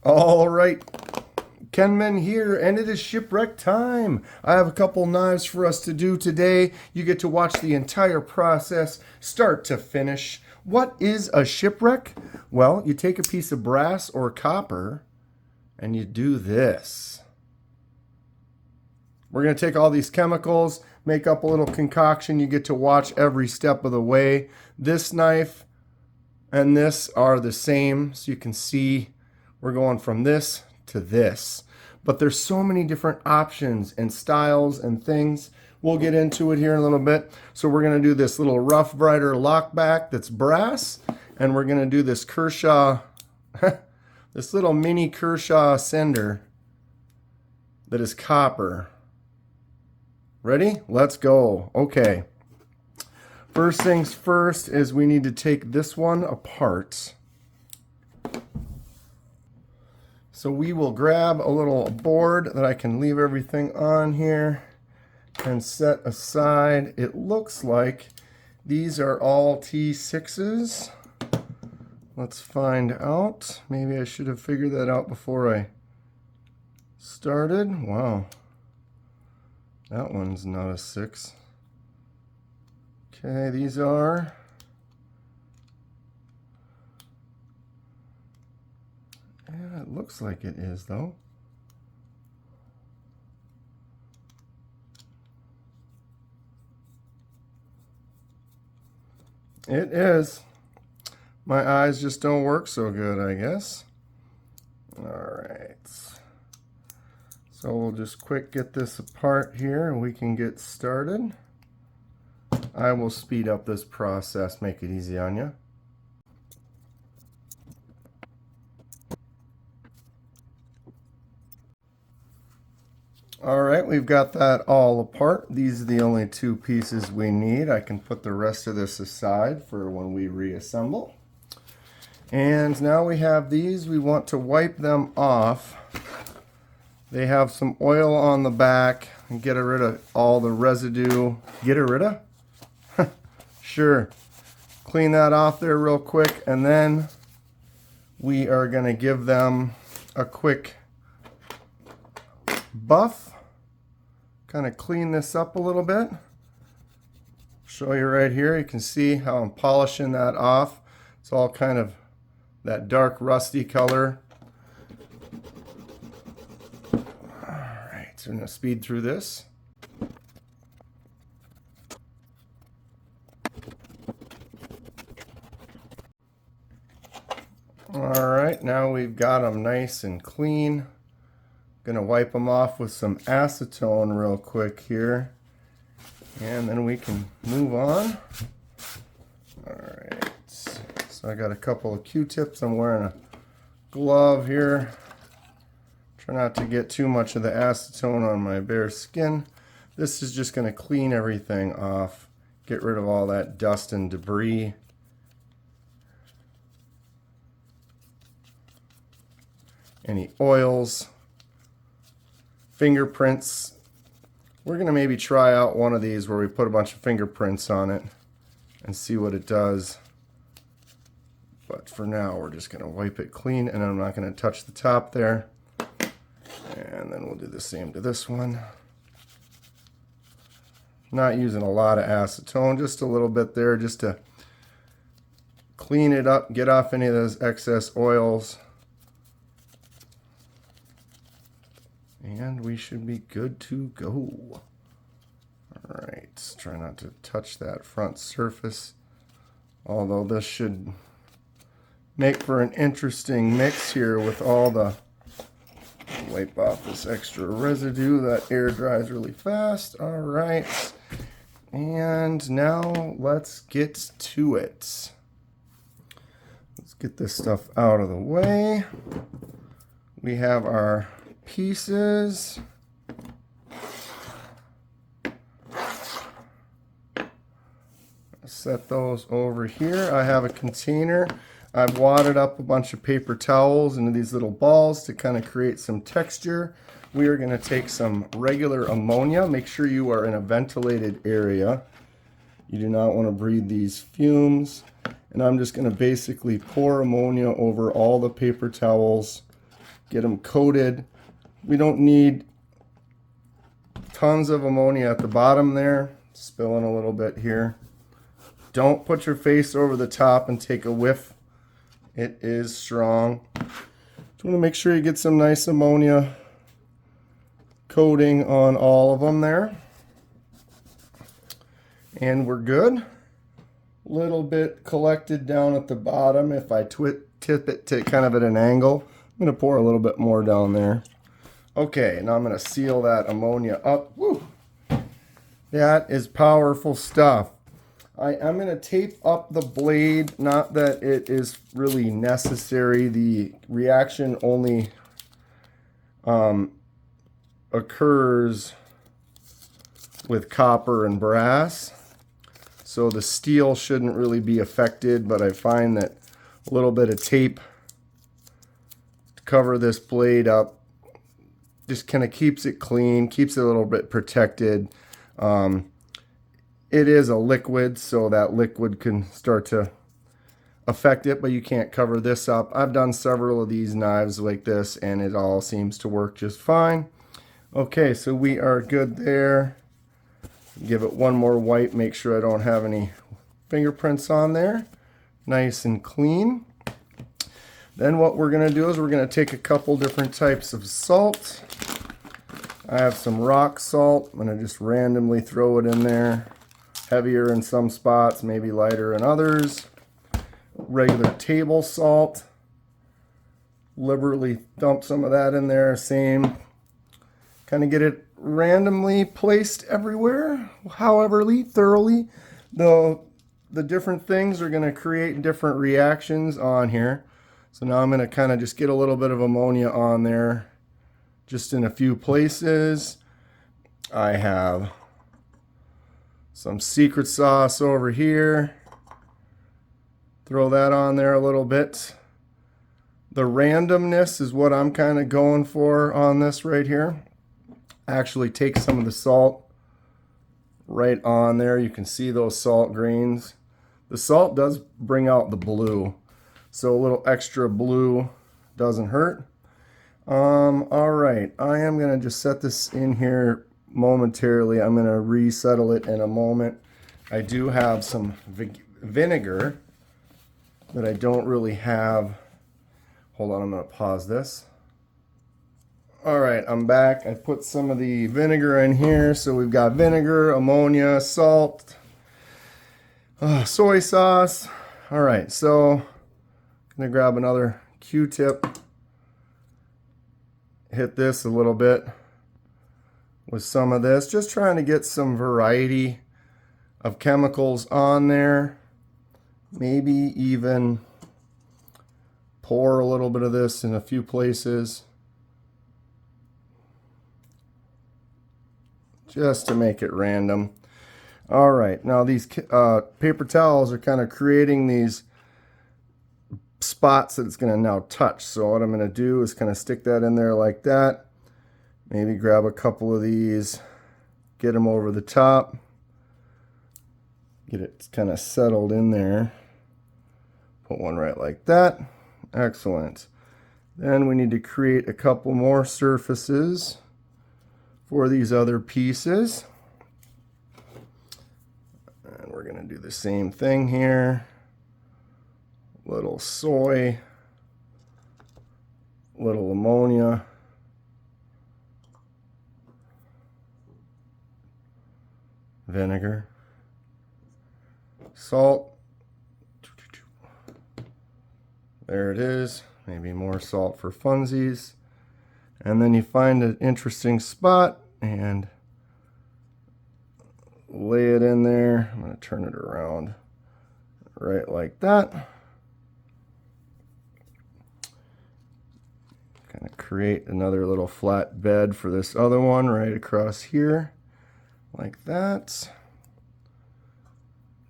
All right, Kenman here, and it is shipwreck time. I have a couple knives for us to do today. You get to watch the entire process, start to finish. What is a shipwreck? Well, you take a piece of brass or copper, and you do this. We're going to take all these chemicals, make up a little concoction. You get to watch every step of the way. This knife and this are the same, so you can see we're going from this to this. But there's so many different options and styles and things. We'll get into it here in a little bit. So we're going to do this little Rough Ryder lockback that's brass, and we're going to do this Kershaw, this little mini Kershaw Cinder that is copper. Ready? Let's go. Okay. First things first is we need to take this one apart. So we will grab a little board that I can leave everything on here and set aside. It looks like these are all T6s. Let's find out. Maybe I should have figured that out before I started. Wow. That one's not a 6. Okay, these are yeah, it looks like it is though. It is. My eyes just don't work so good, I guess. All right. So we'll just quick get this apart here and we can get started. I will speed up this process, make it easy on you. All right, we've got that all apart. These are the only two pieces we need. I can put the rest of this aside for when we reassemble. And now we have these. We want to wipe them off. They have some oil on the back and get rid of all the residue. Get it rid of? Sure. Clean that off there real quick, and then we are going to give them a quick buff. Kind of clean this up a little bit. Show you right here. You can see how I'm polishing that off. It's all kind of that dark rusty color. So I'm going to speed through this. All right, now we've got them nice and clean. Going to wipe them off with some acetone real quick here. And then we can move on. All right, so I got a couple of Q-tips. I'm wearing a glove here. Try not to get too much of the acetone on my bare skin. This is just going to clean everything off, get rid of all that dust and debris. Any oils, fingerprints. We're going to maybe try out one of these where we put a bunch of fingerprints on it and see what it does. But for now, we're just going to wipe it clean, and I'm not going to touch the top there. And then we'll do the same to this one. Not using a lot of acetone, just a little bit there just to clean it up, get off any of those excess oils. And we should be good to go. All right, try not to touch that front surface. Although this should make for an interesting mix here with all the wipe off this extra residue. That air dries really fast. All right. And now let's get to it. Let's get this stuff out of the way. We have our pieces. Set those over here. I have a container. I've wadded up a bunch of paper towels into these little balls to kind of create some texture. We are going to take some regular ammonia. Make sure you are in a ventilated area. You do not want to breathe these fumes. And I'm just going to basically pour ammonia over all the paper towels Get them coated. We don't need tons of ammonia at the bottom there. Spilling a little bit here. Don't put your face over the top and take a whiff. It is strong. Just want to make sure you get some nice ammonia coating on all of them there. And we're good. Little bit collected down at the bottom. If I tip it to kind of at an angle, I'm going to pour a little bit more down there. Okay, now I'm going to seal that ammonia up. Woo! That is powerful stuff. I'm going to tape up the blade, not that it is really necessary. The reaction only occurs with copper and brass, so the steel shouldn't really be affected, but I find that a little bit of tape to cover this blade up just kind of keeps it clean, keeps it a little bit protected. It is a liquid, so that liquid can start to affect it, but you can't cover this up. I've done several of these knives like this, and it all seems to work just fine. Okay, so we are good there. Give it one more wipe, make sure I don't have any fingerprints on there. Nice and clean. Then what we're going to do is we're going to take a couple different types of salt. I have some rock salt. I'm going to just randomly throw it in there. Heavier in some spots, maybe lighter in others. Regular table salt. Liberally dump some of that in there. Same. Kind of get it randomly placed everywhere, however thoroughly. The different things are going to create different reactions on here. So now I'm going to kind of just get a little bit of ammonia on there, just in a few places. I have some secret sauce over here. Throw that on there a little bit. The randomness is what I'm kind of going for on this right here. Actually take some of the salt right on there. You can see those salt grains. The salt does bring out the blue, so a little extra blue doesn't hurt. All right, I am going to just set this in here momentarily. I'm going to resettle it in a moment. I do have some vinegar that I don't really have. Hold on, I'm going to pause this. All right, I'm back. I put some of the vinegar in here. So we've got vinegar, ammonia, salt, soy sauce. All right, so I'm going to grab another Q-tip. Hit this a little bit with some of this. Just trying to get some variety of chemicals on there. Maybe even pour a little bit of this in a few places, just to make it random. All right, now these paper towels are kind of creating these spots that it's going to now touch. So what I'm going to do is kind of stick that in there like that. Maybe grab a couple of these, get them over the top, get it kind of settled in there. Put one right like that. Excellent. Then we need to create a couple more surfaces for these other pieces. And we're going to do the same thing here. Little soy, little ammonia, vinegar, salt. There it is. Maybe more salt for funsies. And then you find an interesting spot and lay it in there. I'm going to turn it around right like that. Kind of create another little flat bed for this other one right across here like that.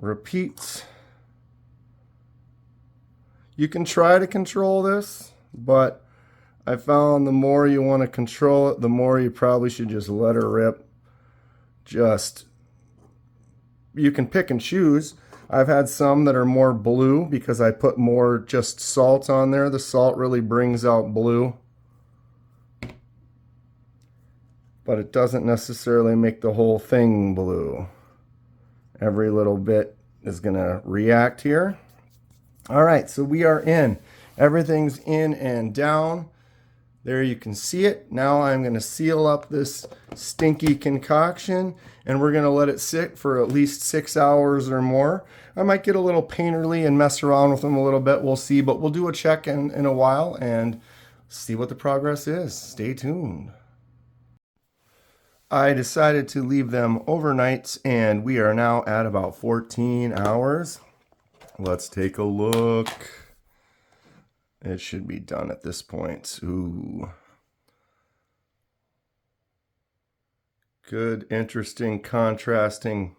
Repeat. You can try to control this, but I found the more you want to control it, the more you probably should just let her rip. You can pick and choose. I've had some that are more blue because I put more just salt on there. The salt really brings out blue. but it doesn't necessarily make the whole thing blue. Every little bit is going to react here. All right, so we are in. Everything's in and down. There you can see it. Now I'm going to seal up this stinky concoction, and we're going to let it sit for at least 6 hours or more. I might get a little painterly and mess around with them a little bit. We'll see, but we'll do a check in a while and see what the progress is. Stay tuned. I decided to leave them overnight, and we are now at about 14 hours. Let's take a look. It should be done at this point. Ooh. Good, interesting, contrasting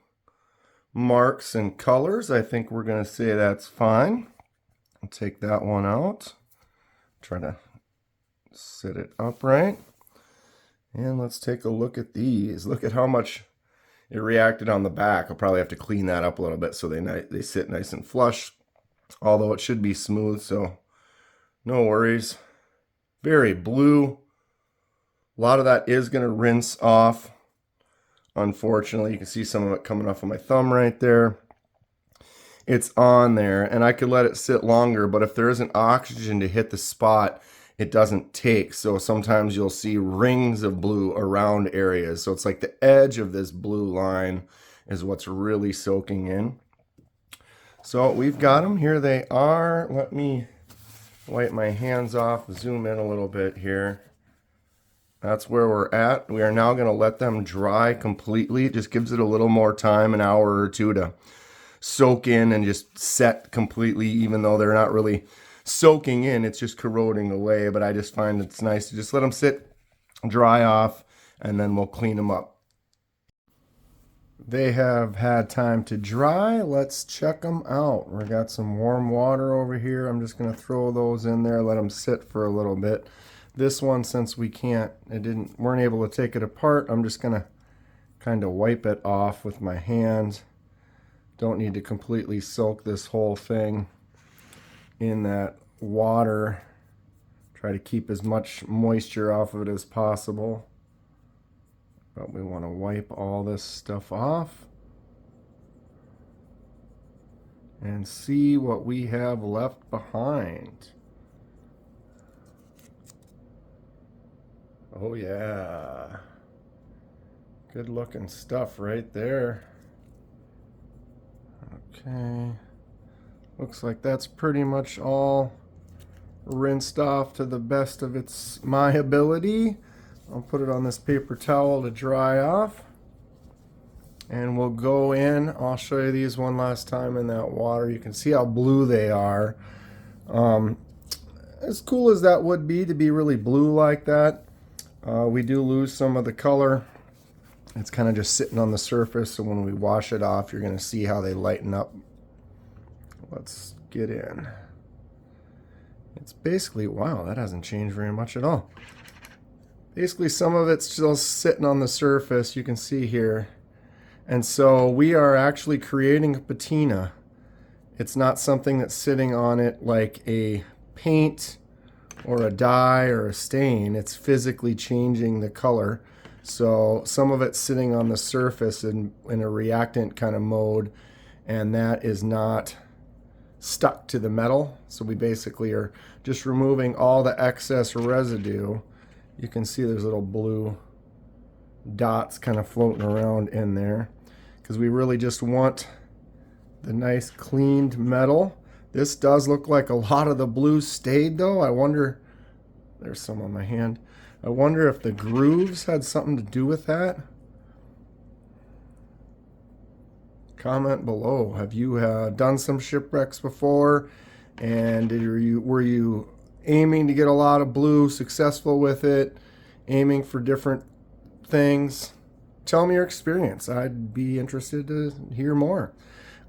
marks and colors. I think we're going to say that's fine. I'll take that one out. Try to sit it upright. And let's take a look at these. Look at how much it reacted on the back. I'll probably have to clean that up a little bit so they sit nice and flush. Although it should be smooth, so no worries. Very blue. A lot of that is going to rinse off. Unfortunately, you can see some of it coming off of my thumb right there. It's on there, and I could let it sit longer, but if there isn't oxygen to hit the spot, it doesn't take. So sometimes you'll see rings of blue around areas. So it's like the edge of this blue line is what's really soaking in. So we've got them. Here they are. Let me wipe my hands off, zoom in a little bit here. That's where we're at. We are now going to let them dry completely. It just gives it a little more time, an hour or two, to soak in and just set completely, even though they're not really soaking in, it's just corroding away. But I just find it's nice to just let them sit, dry off, and then we'll clean them up. They have had time to dry. Let's check them out. We got some warm water over here. I'm just going to throw those in there, let them sit for a little bit. This one, since weren't able to take it apart, I'm just going to kind of wipe it off with my hands. Don't need to completely soak this whole thing in that water. Try to keep as much moisture off of it as possible. But we want to wipe all this stuff off and see what we have left behind. Oh yeah, good looking stuff right there. Okay, looks like that's pretty much all rinsed off to the best of my ability. I'll put it on this paper towel to dry off, and we'll go in. I'll show you these one last time in that water. You can see how blue they are. As cool as that would be to be really blue like that, we do lose some of the color. It's kind of just sitting on the surface, so when we wash it off, you're going to see how they lighten up. Let's get in. It's basically, wow, that hasn't changed very much at all. Basically, some of it's still sitting on the surface, you can see here. And so we are actually creating a patina. It's not something that's sitting on it like a paint or a dye or a stain. It's physically changing the color. So some of it's sitting on the surface in a reactant kind of mode, and that is not stuck to the metal. So we basically are just removing all the excess residue. You can see there's little blue dots kind of floating around in there because we really just want the nice cleaned metal. This does look like a lot of the blue stayed though. I wonder, there's some on my hand. I wonder if the grooves had something to do with that. Comment below. Have you done some shipwrecks before? And were you aiming to get a lot of blue, successful with it, aiming for different things? Tell me your experience. I'd be interested to hear more.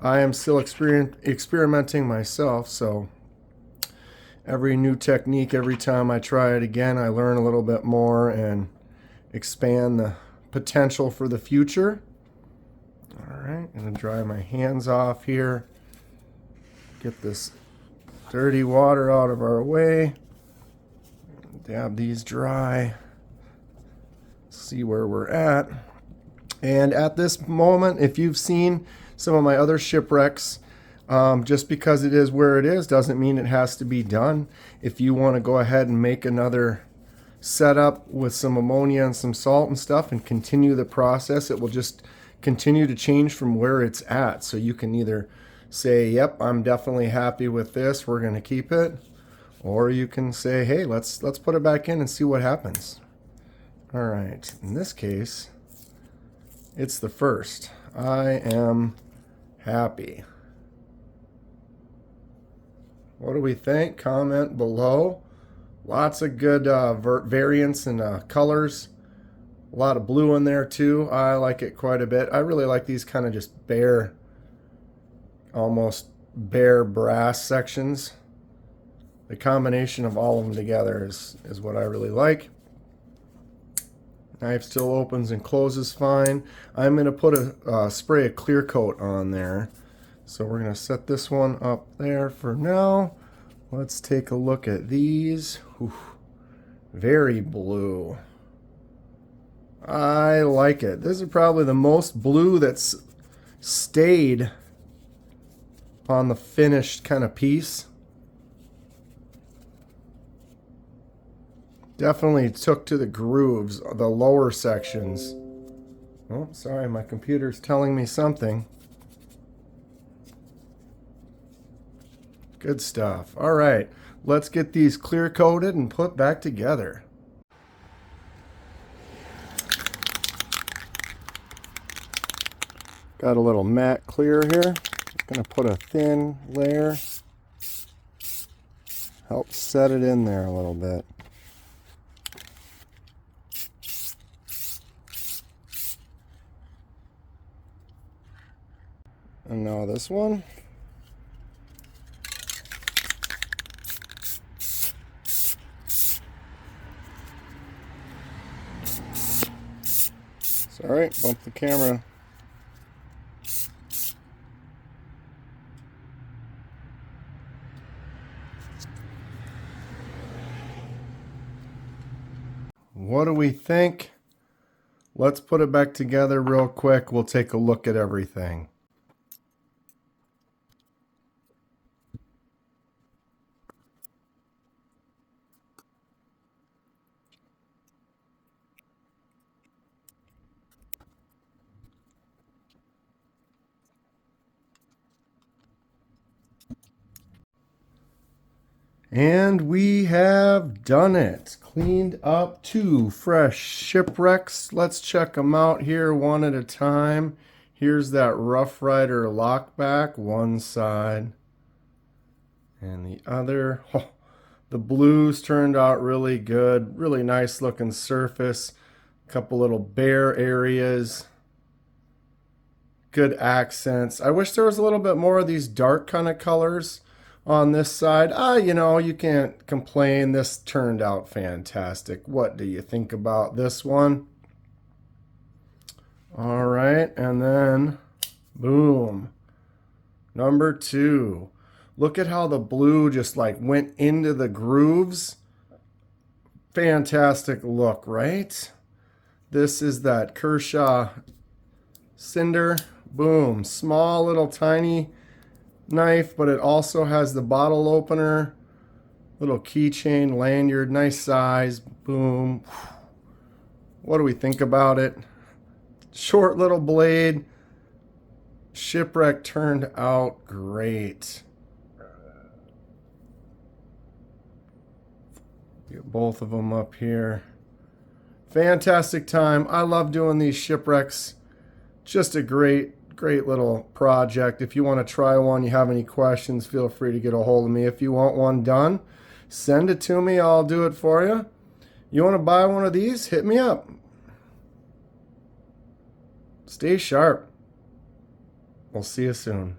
I am still experimenting myself, so every new technique, every time I try it again, I learn a little bit more and expand the potential for the future. All right, I'm going to dry my hands off here. Get this dirty water out of our way. Dab these dry. see where we're at. And at this moment, if you've seen some of my other shipwrecks, just because it is where it is doesn't mean it has to be done. If you want to go ahead and make another setup with some ammonia and some salt and stuff and continue the process, it will just continue to change from where it's at. So you can either say, yep, I'm definitely happy with this, we're going to keep it, or you can say, hey, let's put it back in and see what happens. All right, in this case, it's the first. I am happy. What do we think? Comment below. Lots of good variants and colors. A lot of blue in there too. I like it quite a bit. I really like these kind of just bare, almost bare brass sections. The combination of all of them together is what I really like. Knife still opens and closes fine. I'm going to put a spray of clear coat on there. So we're going to set this one up there for now. Let's take a look at these. Whew. Very blue. I like it. This is probably the most blue that's stayed on the finished kind of piece. Definitely took to the grooves, the lower sections. Oh, sorry, my computer's telling me something. Good stuff. All right, let's get these clear coated and put back together. Got a little matte clear here. Gonna put a thin layer. Help set it in there a little bit. And now this one. Sorry, bumped the camera. What do we think? Let's put it back together real quick. We'll take a look at everything. And we have done it. Cleaned up 2 fresh shipwrecks. Let's check them out here one at a time. Here's that Rough Ryder lockback, one side and the other. Oh, the blues turned out really good. Really nice looking surface. A couple little bare areas. Good accents. I wish there was a little bit more of these dark kind of colors on this side. You know, you can't complain. This turned out fantastic. What do you think about this one? All right, and then boom, number 2. Look at how the blue just like went into the grooves. Fantastic look, right? This is that Kershaw Cinder. Boom, small little tiny knife, but it also has the bottle opener, little keychain lanyard, nice size. Boom. What do we think about it? Short little blade. Shipwreck turned out great. Get both of them up here. Fantastic time. I love doing these shipwrecks. Just a great little project. If you want to try one, you have any questions, feel free to get a hold of me. If you want one done, send it to me. I'll do it for you. You want to buy one of these? Hit me up. Stay sharp. We'll see you soon.